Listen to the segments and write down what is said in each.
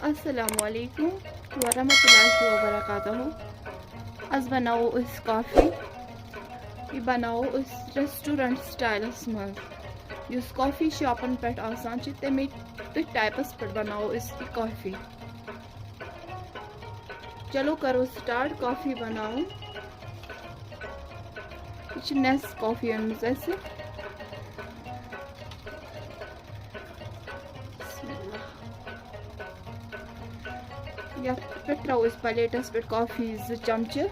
अस्सलामुअलैकुम वरहमतुल्लाहि वबरकातुहू। आज बनाओ इस कॉफ़ी ये बनाओ इस रेस्टोरेंट स्टाइलस मज युस कॉफ़ी शॉपन पे आसान तमे टाइपस पे बनाओ इस कॉफ़ी। चलो करो स्टार्ट कॉफ़ी बनाओ। ये नेस कॉफ़ी अस पे त्रो प्लेटस पे कॉफ़ी 2 चमचे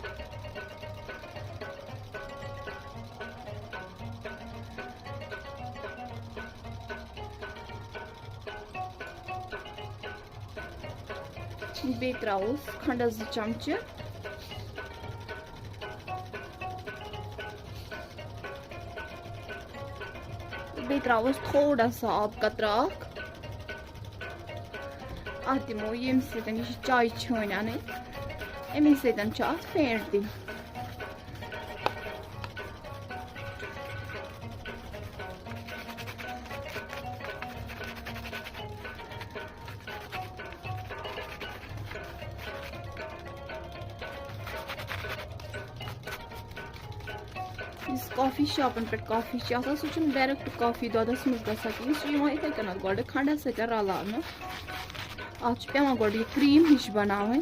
बे त्रोस खंडस 2 चमचे बे त्रोस थोड़ा सा आब कतरा अत दिमो ये चाय छन अन अमे सत फेंट दिन। इस कॉफ़ी शॉपन पे कॉफ़ी सह डायरेक्ट कॉफ़ी दोदस मज गई इथे कन गो खंड सत रलान आज पेवान गो क्रीम हिश बनावन।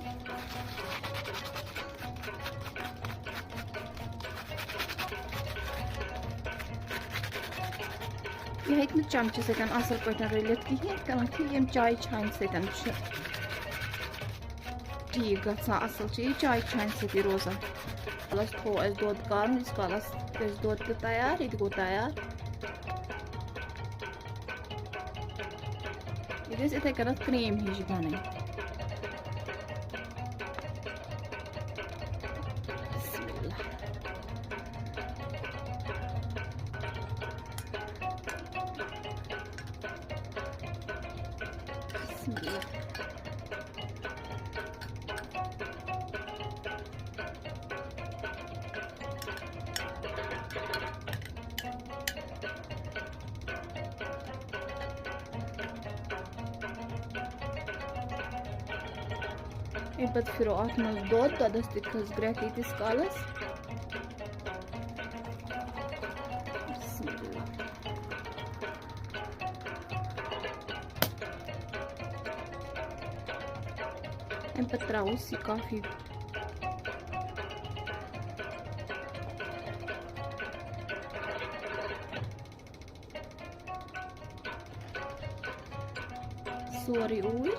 यह हेक चमचे सत असल पे रलित कहें यम चाय छान सत ठीक ग असल यह चाय छान सत रोजान। कलस थो अस दोद कर कलस दोद तैयार ये गो तैयार ये इथे कन क्रीम हिश बन। पे फिर अत मज दोद तदस तस ग्रेक यीस कालस अम पे त्रोस यह कॉफ़ी सोरे ऊर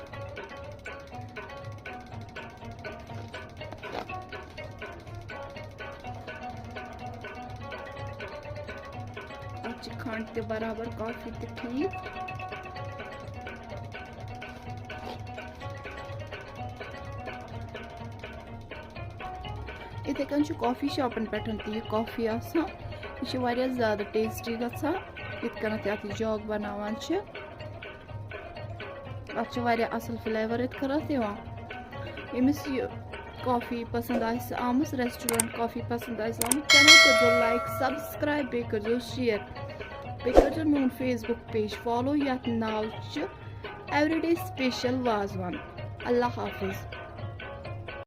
खंड ते बराबर कॉफ़ी ते ठीक इथे कन कॉफ़ी शॉपन पे कॉफ़ी आसान यह ज़्यादा टेस्टी गसान इत कन अत जॉग बनावान अत असल फ्लेवर इत यमिस कॉफ़ी पसंद आमस रेस्टोरेंट कॉफ़ी पसंद चैनल कर लाइक सब्सक्राइब बे कर शेयर बे कर मोन फेसबुक पेज फॉलो यथ नाव एवरीडे स्पेशल वाजवान। अल्लाह हाफिज।